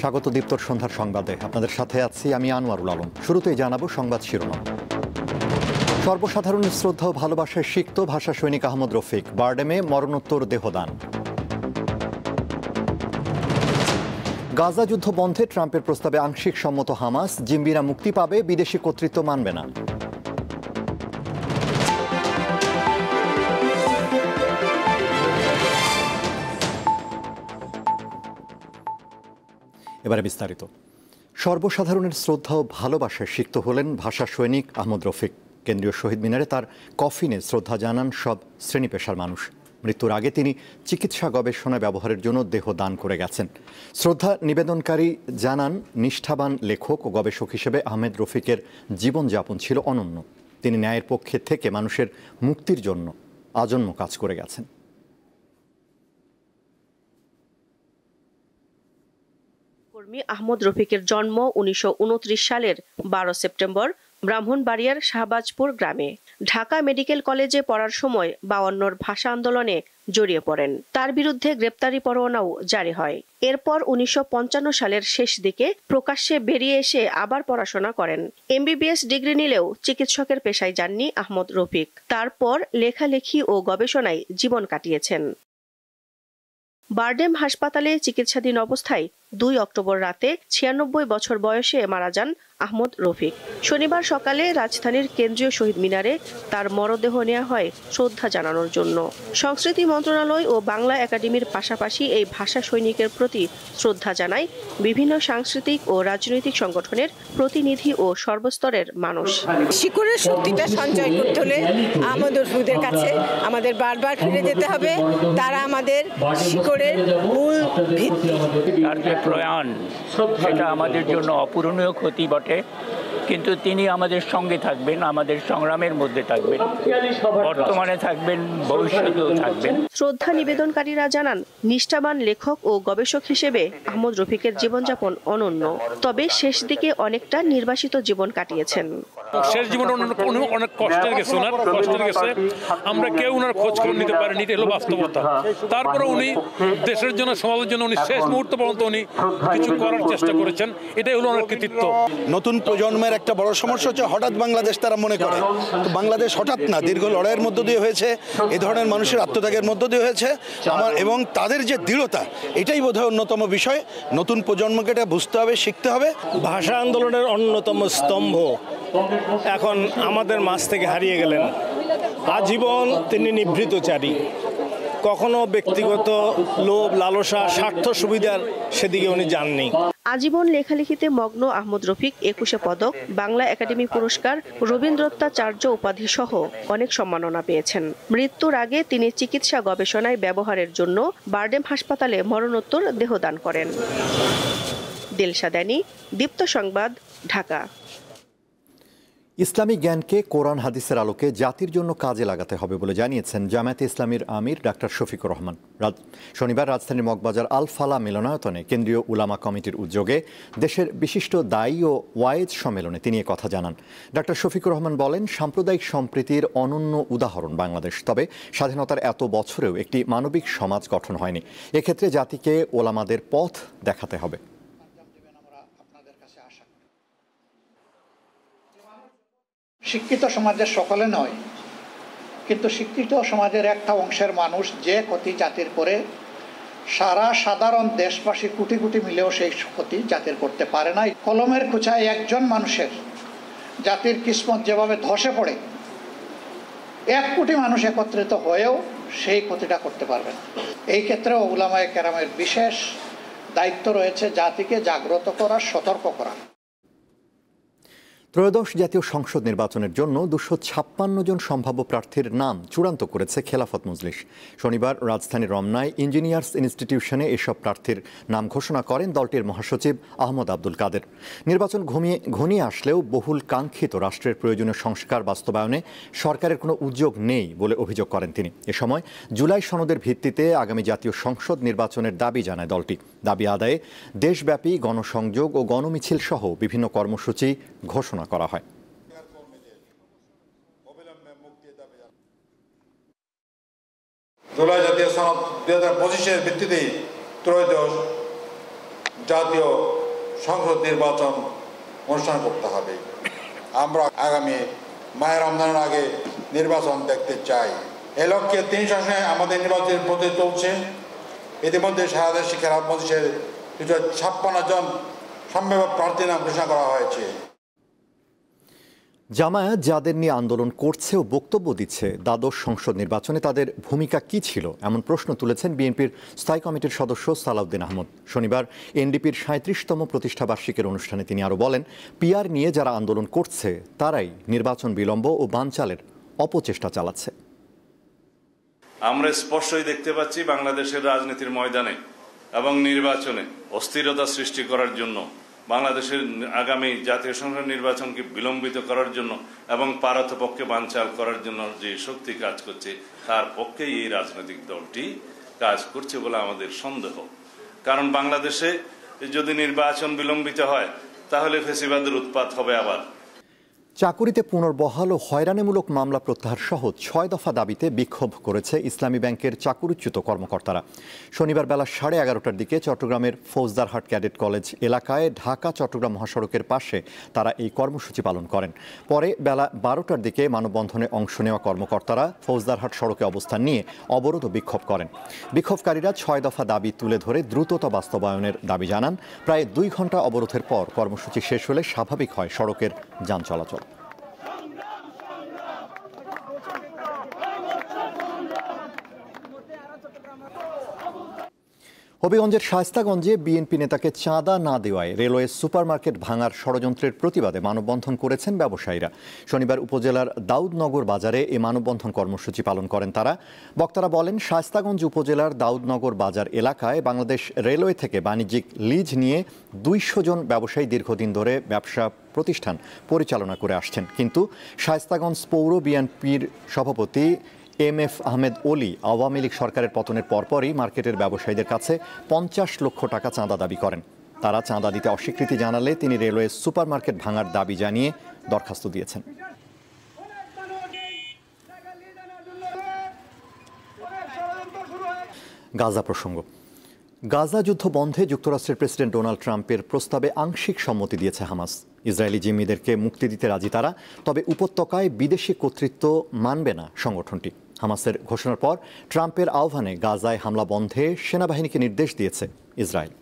স্বাগত দীপ্তর সন্ধ্যার সংবাদে। আপনাদের সাথে আছি আমি আনোয়ারুল আলম। শুরুতেই জানাবো সংবাদ শিরোনাম। সর্বসাধারণের শ্রদ্ধা ও ভালোবাসায় সিক্ত ভাষা সৈনিক আহমদ রফিক, বারডেমে মরণোত্তর দেহদান। গাজা যুদ্ধ বন্ধে ট্রাম্পের প্রস্তাবে আংশিক সম্মত হামাস, জিম্মিরা মুক্তি পাবে, বিদেশি কর্তৃত্ব মানবে না। এবারে বিস্তারিত। সর্বসাধারণের শ্রদ্ধা ও ভালোবাসায় সিক্ত হলেন ভাষা সৈনিক আহমদ রফিক। কেন্দ্রীয় শহীদ মিনারে তার কফিনে শ্রদ্ধা জানান সব শ্রেণী পেশার মানুষ। মৃত্যুর আগে তিনি চিকিৎসা গবেষণায় ব্যবহারের জন্য দেহ দান করে গেছেন। শ্রদ্ধা নিবেদনকারী জানান, নিষ্ঠাবান লেখক ও গবেষক হিসেবে আহমেদ রফিকের জীবনযাপন ছিল অনন্য। তিনি ন্যায়ের পক্ষে থেকে মানুষের মুক্তির জন্য আজন্ম কাজ করে গেছেন। আহমদ রফিকের জন্ম 1929 সালের 12 সেপ্টেম্বর ব্রাহ্মণবাড়িয়ার শাহবাজপুর গ্রামে। ঢাকা মেডিকেল কলেজে পড়ার সময় 52 ভাষা আন্দোলনে জড়িয়ে পড়েন। তার বিরুদ্ধে গ্রেপ্তারি পরোয়ানাও জারি হয়। এরপর 1955 সালের শেষ দিকে প্রকাশ্যে বেরিয়ে এসে আবার পড়াশোনা করেন। MBBS ডিগ্রি নিলেও চিকিৎসকের পেশায় যাননি আহমদ রফিক। তারপর লেখালেখি ও গবেষণায় জীবন কাটিয়েছেন। বারডেম হাসপাতালে চিকিৎসাধীন অবস্থায় 2 অক্টোবর রাতে 96 বছর বয়সে মারা যান আহমদ রফিক। শনিবার সকালে রাজধানীর কেন্দ্রীয় শহীদ মিনারে তার মরদেহ নেওয়া হয় শ্রদ্ধা জানানোর জন্য। সংস্কৃতি মন্ত্রণালয় ও বাংলা একাডেমির পাশাপাশি এই ভাষা সৈনিকের প্রতি শ্রদ্ধা জানায় বিভিন্ন সাংস্কৃতিক ও রাজনৈতিক সংগঠনের প্রতিনিধি ও সর্বস্তরের মানুষ। শিকড়ের শক্তিটা সঞ্চয় করতে হলে আহমদ রফিকদের কাছে আমাদের বারবার ফিরে যেতে হবে। তারা আমাদের শিকড়ের মূল ভিত্তি। তার যে প্রয়াণ, সেটা আমাদের জন্য অপূরণীয় ক্ষতি বটে, কিন্তু তিনি আমাদের সঙ্গে থাকবেন, আমাদের সংগ্রামের মধ্যে থাকবেন, বর্তমানে থাকবেন, ভবিষ্যতেও থাকবেন। শ্রদ্ধা নিবেদনকারীরা জানান, নিষ্ঠাবান লেখক ও গবেষক হিসেবে আহমদ রফিকের জীবনযাপন অনন্য। তবে শেষ দিকে অনেকটা নির্বাসিত জীবন কাটিয়েছেন। শেষ জীবনে অনেক কষ্টের গেছে, আমরা কেউ ওনার খোঁজ খবর নিতে পারিনি, এটা হলো বাস্তবতা। তারপরে উনি দেশের জন্য, সমাজের জন্য উনি শেষ মুহূর্ত পর্যন্ত উনি কিছু করার চেষ্টা করেছেন, এটাই হলো ওনার কৃতিত্ব। নতুন প্রজন্মের একটা বড় সমস্যা হচ্ছে হঠাৎ বাংলাদেশ তারা মনে করে, তো বাংলাদেশ হঠাৎ না, দীর্ঘ লড়াইয়ের মধ্য দিয়ে হয়েছে, এ ধরনের মানুষের আত্মত্যাগের মধ্য দিয়ে হয়েছে এবং তাদের যে দৃঢ়তা, এটাই বোধহয় অন্যতম বিষয়। নতুন প্রজন্মকে এটা বুঝতে হবে, শিখতে হবে। ভাষা আন্দোলনের অন্যতম স্তম্ভ এখন আমাদের মাঝ থেকে হারিয়ে গেলেন। আজীবন তিনি নিভৃতচারী, কখনো ব্যক্তিগত লোভ, লালসা, স্বার্থ সুবিধার সেদিকে উনি যাননি। আজীবন লেখালেখিতে মগ্ন আহমদ রফিক 21 পদক, বাংলা একাডেমি পুরস্কার, রবীন্দ্রত্বাচার্য উপাধি সহ অনেক সম্মাননা পেয়েছেন। মৃত্যুর আগে তিনি চিকিৎসা গবেষণায় ব্যবহারের জন্য বারডেম হাসপাতালে মরণোত্তর দেহদান করেন। দিলশা দানি, দীপ্ত সংবাদ, ঢাকা। ইসলামী জ্ঞানকে কোরআন হাদিসের আলোকে জাতির জন্য কাজে লাগাতে হবে বলে জানিয়েছেন জামায়াতে ইসলামীর আমির ডাক্তার শফিকুর রহমান। শনিবার রাজধানীর মগবাজার আল ফালা মিলনায়তনে কেন্দ্রীয় উলামা কমিটির উদ্যোগে দেশের বিশিষ্ট দায়ী ও ওয়ায়েজ সম্মেলনে তিনি কথা জানান। ডাক্তার শফিকুর রহমান বলেন, সাম্প্রদায়িক সম্প্রীতির অনন্য উদাহরণ বাংলাদেশ। তবে স্বাধীনতার এত বছরেও একটি মানবিক সমাজ গঠন হয়নি। এক্ষেত্রে জাতিকে ওলামাদের পথ দেখাতে হবে। শিক্ষিত সমাজের সকলে নয়, কিন্তু শিক্ষিত সমাজের একটা অংশের মানুষ যে ক্ষতি জাতির করে, সারা সাধারণ দেশবাসী কোটি কোটি মিলেও সেই ক্ষতি জাতির করতে পারে না। কলমের খোঁচায় একজন মানুষের জাতির কিসমত যেভাবে ধসে পড়ে, 1 কোটি মানুষ একত্রিত হয়েও সেই ক্ষতিটা করতে পারবে না। এই ক্ষেত্রেও উলামায়ে কেরামের বিশেষ দায়িত্ব রয়েছে জাতিকে জাগ্রত করা, সতর্ক করা। ত্রয়োদশ জাতীয় সংসদ নির্বাচনের জন্য 256 জন সম্ভাব্য প্রার্থীর নাম চূড়ান্ত করেছে খেলাফত মজলিস। শনিবার রাজধানীর রমনায় ইঞ্জিনিয়ার্স ইনস্টিটিউশনে এসব প্রার্থীর নাম ঘোষণা করেন দলটির মহাসচিব আহমদ আব্দুল কাদের। নির্বাচন ঘনিয়ে আসলেও বহুল কাঙ্ক্ষিত রাষ্ট্রের প্রয়োজনীয় সংস্কার বাস্তবায়নে সরকারের কোনো উদ্যোগ নেই বলে অভিযোগ করেন তিনি। এ সময় জুলাই সনদের ভিত্তিতে আগামী জাতীয় সংসদ নির্বাচনের দাবি জানায় দলটি। দাবি আদায়ে দেশব্যাপী গণসংযোগ ও গণমিছিল সহ বিভিন্ন কর্মসূচি ঘোষণা করা হয়। জুলাই জাতীয় সনদ 2025-এর ভিত্তিতে ত্রয়োদশ জাতীয় সংসদ নির্বাচন অনুষ্ঠান করতে হবে। আমরা আগামী মাহে রমজানের আগে নির্বাচন দেখতে চাই। এ লক্ষ্যে 3 শাসনে আমাদের নির্বাচনের প্রস্তুতি চলছে। ইতিমধ্যে সারা দেশ খেলাফত মজলিসের 256 জন সম্ভাব্য প্রার্থীর নাম ঘোষণা করা হয়েছে। জামায়াত যাদের নিয়ে আন্দোলন করছে ও বক্তব্য দিচ্ছে দ্বাদশ সংসদ নির্বাচনে তাদের ভূমিকা কি ছিল, এমন প্রশ্ন তুলেছেন বিএনপির স্থায়ী কমিটির সদস্য সালাউদ্দিন আহমদ। শনিবার এনডিপির 37তম প্রতিষ্ঠাবার্ষিকীর অনুষ্ঠানে তিনি আরও বলেন, পিআর নিয়ে যারা আন্দোলন করছে তারাই নির্বাচন বিলম্ব ও বানচালের অপচেষ্টা চালাচ্ছে। আমরা স্পষ্টই দেখতে পাচ্ছি বাংলাদেশের রাজনীতির ময়দানে এবং নির্বাচনে অস্থিরতা সৃষ্টি করার জন্য, বাংলাদেশের আগামী জাতীয় সংসদ নির্বাচনকে বিলম্বিত করার জন্য এবং পারতপক্ষে বানচাল করার জন্য যে শক্তি কাজ করছে তার পক্ষেই এই রাজনৈতিক দলটি কাজ করছে বলে আমাদের সন্দেহ। কারণ বাংলাদেশে যদি নির্বাচন বিলম্বিত হয় তাহলে ফ্যাসিবাদের উৎপাত হবে আবার। চাকুরিতে পুনর্বহাল ও হয়রানিমূলক মামলা প্রত্যাহার সহ 6 দফা দাবিতে বিক্ষোভ করেছে ইসলামী ব্যাংকের চাকুরিচ্যুত কর্মকর্তারা। শনিবার বেলা 11:30টার দিকে চট্টগ্রামের ফৌজদারহাট ক্যাডেট কলেজ এলাকায় ঢাকা চট্টগ্রাম মহাসড়কের পাশে তারা এই কর্মসূচি পালন করেন। পরে বেলা 12টার দিকে মানববন্ধনে অংশ নেওয়া কর্মকর্তারা ফৌজদারহাট সড়কে অবস্থান নিয়ে অবরোধ ও বিক্ষোভ করেন। বিক্ষোভকারীরা 6 দফা দাবি তুলে ধরে দ্রুততা বাস্তবায়নের দাবি জানান। প্রায় 2 ঘন্টা অবরোধের পর কর্মসূচি শেষ হলে স্বাভাবিক হয় সড়কের যান চলাচল। হবিগঞ্জের শায়েস্তাগঞ্জে বিএনপি নেতাকে চাঁদা না দেওয়ায় রেলওয়ে সুপারমার্কেট ভাঙার ষড়যন্ত্রের প্রতিবাদে মানববন্ধন করেছেন ব্যবসায়ীরা। শনিবার উপজেলার দাউদনগর বাজারে এই মানববন্ধন কর্মসূচি পালন করেন তারা। বক্তারা বলেন, শায়েস্তাগঞ্জ উপজেলার দাউদনগর বাজার এলাকায় বাংলাদেশ রেলওয়ে থেকে বাণিজ্যিক লিজ নিয়ে 200 জন ব্যবসায়ী দীর্ঘদিন ধরে ব্যবসা প্রতিষ্ঠান পরিচালনা করে আসছেন। কিন্তু শায়েস্তাগঞ্জ পৌর বিএনপির সভাপতি এম.এফ. আহমেদ অলি আওয়ামী লীগ সরকারের পতনের পরপরই মার্কেটের ব্যবসায়ীদের কাছে 50 লক্ষ টাকা চাঁদা দাবি করেন। তারা চাঁদা দিতে অস্বীকৃতি জানালে তিনি রেলওয়ে সুপারমার্কেট ভাঙার দাবি জানিয়ে দরখাস্ত দিয়েছেন। গাজা প্রসঙ্গ। গাজা যুদ্ধ বন্ধে যুক্তরাষ্ট্রের প্রেসিডেন্ট ডোনাল্ড ট্রাম্পের প্রস্তাবে আংশিক সম্মতি দিয়েছে হামাস। ইসরায়েলি জিম্মিদেরকে মুক্তি দিতে রাজি তারা, তবে উপত্যকায় বিদেশি কর্তৃত্ব মানবে না সংগঠনটি। হামাসের ঘোষণার পর ট্রাম্পের আহ্বানে গাজায় হামলা বন্ধে সেনাবাহিনীকে নির্দেশ দিয়েছে ইসরায়েল।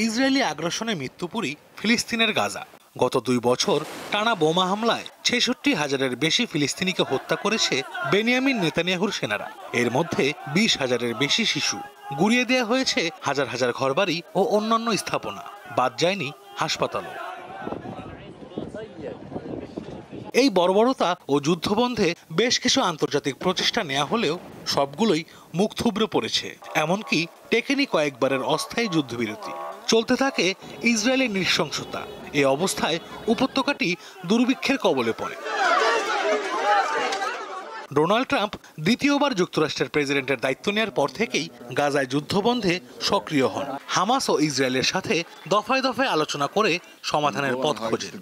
ইসরায়েলি আগ্রাসনে মৃত্যুপুরী ফিলিস্তিনের গাজা। গত 2 বছর টানা বোমা হামলায় 66,000-এর বেশি ফিলিস্তিনিকে হত্যা করেছে বেনিয়ামিন নেতানিয়াহুর সেনারা। এর মধ্যে 20,000-এর বেশি শিশু। গুড়িয়ে দেওয়া হয়েছে হাজার হাজার ঘরবাড়ি ও অন্যান্য স্থাপনা, বাদ যায়নি হাসপাতালও। এই বর্বরতা ও যুদ্ধবন্ধে বেশ কিছু আন্তর্জাতিক প্রচেষ্টা নেওয়া হলেও সবগুলোই মুখ থুবড়ে পড়েছে। এমনকি টেকেনি কয়েকবারের অস্থায়ী যুদ্ধবিরতি। চলতে থাকে ইসরায়েলের নৃশংসতা। এই অবস্থায় উপত্যকাটি দুর্ভিক্ষের কবলে পড়ে। ডোনাল্ড ট্রাম্প দ্বিতীয়বার যুক্তরাষ্ট্রের প্রেসিডেন্টের দায়িত্ব নেওয়ার পর থেকেই গাজায় যুদ্ধবন্ধে সক্রিয় হন। হামাস ও ইসরায়েলের সাথে দফায় দফায় আলোচনা করে সমাধানের পথ খোঁজেন।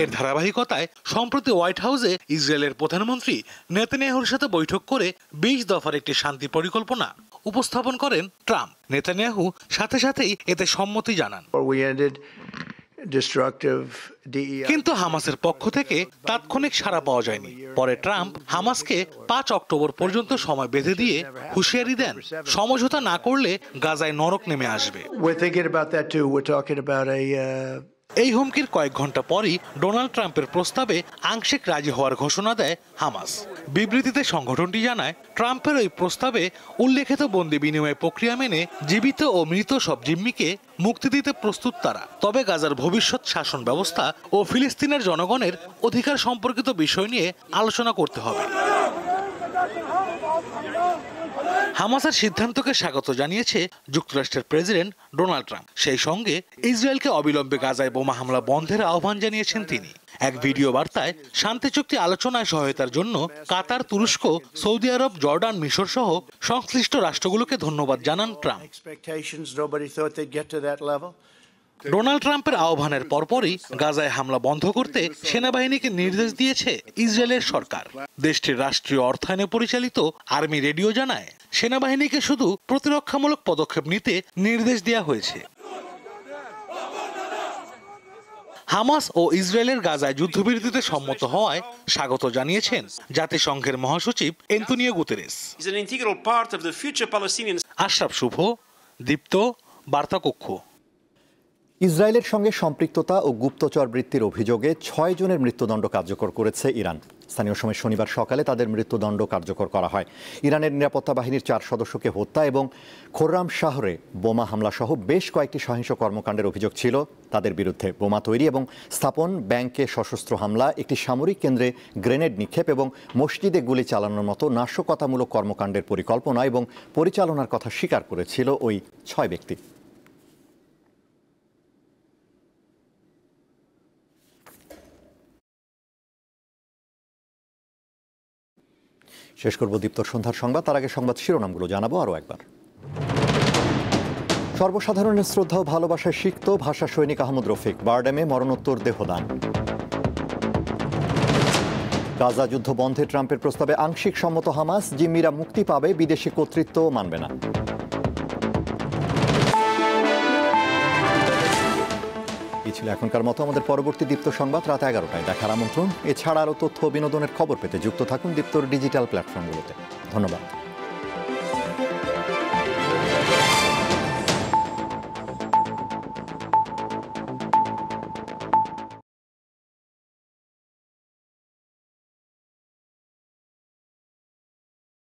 এর ধারাবাহিকতায় সম্প্রতি হোয়াইট হাউসে ইসরায়েলের প্রধানমন্ত্রী নেতানিয়াহুর সাথে বৈঠক করে 20 দফার একটি শান্তি পরিকল্পনা উপস্থাপন করেন ট্রাম্প। নেতানিয়াহু সাথে সাথেই এতে সম্মতি জানান। কিন্তু হামাসের পক্ষ থেকে তাৎক্ষণিক সাড়া পাওয়া যায়নি। পরে ট্রাম্প হামাসকে 5 অক্টোবর পর্যন্ত সময় বেঁধে দিয়ে হুঁশিয়ারি দেন, সমঝোতা না করলে গাজায় নরক নেমে আসবে। এই হুমকির কয়েক ঘন্টা পরই ডোনাল্ড ট্রাম্পের প্রস্তাবে আংশিক রাজি হওয়ার ঘোষণা দেয় হামাস। বিবৃতিতে সংগঠনটি জানায়, ট্রাম্পের ওই প্রস্তাবে উল্লেখিত বন্দি বিনিময় প্রক্রিয়া মেনে জীবিত ও মৃত সব জিম্মিকে মুক্তি দিতে প্রস্তুত তারা। তবে গাজার ভবিষ্যৎ শাসন ব্যবস্থা ও ফিলিস্তিনের জনগণের অধিকার সম্পর্কিত বিষয় নিয়ে আলোচনা করতে হবে। হামাসের সিদ্ধান্তকে স্বাগত জানিয়েছে যুক্তরাষ্ট্রের প্রেসিডেন্ট ডোনাল্ড ট্রাম্প। সেই সঙ্গে ইসরায়েলকে অবিলম্বে গাজায় বোমা হামলা বন্ধের আহ্বান জানিয়েছেন তিনি। এক ভিডিও বার্তায় শান্তি চুক্তি আলোচনায় সহায়তার জন্য কাতার, তুরস্ক, সৌদি আরব, জর্ডান, মিশর সহ সংশ্লিষ্ট রাষ্ট্রগুলোকে ধন্যবাদ জানান ট্রাম্প। ডোনাল্ড ট্রাম্পের আহ্বানের পরপরই গাজায় হামলা বন্ধ করতে সেনাবাহিনীকে নির্দেশ দিয়েছে ইসরায়েলের সরকার। দেশটির রাষ্ট্রীয় অর্থায়নে পরিচালিত আর্মি রেডিও জানায়, সেনাবাহিনীকে শুধু প্রতিরক্ষামূলক পদক্ষেপ নিতে নির্দেশ দেওয়া হয়েছে। হামাস ও ইসরায়েলের গাজায় যুদ্ধবিরতিতে সম্মত হওয়ায় স্বাগত জানিয়েছেন জাতিসংঘের মহাসচিব অ্যান্তোনিও গুতেরেস। আশরাফ শুভ, দীপ্ত, বার্তা কক্ষ। ইসরায়েলের সঙ্গে সম্পৃক্ততা ও গুপ্তচর বৃত্তির অভিযোগে 6 জনের মৃত্যুদণ্ড কার্যকর করেছে ইরান। স্থানীয় সময় শনিবার সকালে তাদের মৃত্যুদণ্ড কার্যকর করা হয়। ইরানের নিরাপত্তা বাহিনীর 4 সদস্যকে হত্যা এবং খোররাম শহরে বোমা হামলা সহ বেশ কয়েকটি সহিংস কর্মকাণ্ডের অভিযোগ ছিল তাদের বিরুদ্ধে। বোমা তৈরি এবং স্থাপন, ব্যাংকে সশস্ত্র হামলা, একটি সামরিক কেন্দ্রে গ্রেনেড নিক্ষেপ এবং মসজিদে গুলি চালানোর মতো নাশকতামূলক কর্মকাণ্ডের পরিকল্পনা এবং পরিচালনার কথা স্বীকার করেছিল ওই 6 ব্যক্তি। শেষ করব দীপ্ত সন্ধ্যার সংবাদ। তার আগে সংবাদ শিরোনামগুলো জানাবো আরও একবার। সর্বসাধারণের শ্রদ্ধা ও ভালোবাসায় সিক্ত ভাষা সৈনিক আহমদ রফিক, বারডেমে মরণোত্তর দেহদান। গাজা যুদ্ধ বন্ধে ট্রাম্পের প্রস্তাবে আংশিক সম্মত হামাস, জিম্মিরা মুক্তি পাবে, বিদেশি কর্তৃত্ব মানবে না। এই ছিল এখনকার মতো। আমাদের পরবর্তী দীপ্ত সংবাদ রাত 11টায় দেখার আমন্ত্রণ। এছাড়া আরও তথ্য ও বিনোদনের খবর পেতে যুক্ত থাকুন দীপ্তর ডিজিটাল প্ল্যাটফর্মগুলোতে। ধন্যবাদ।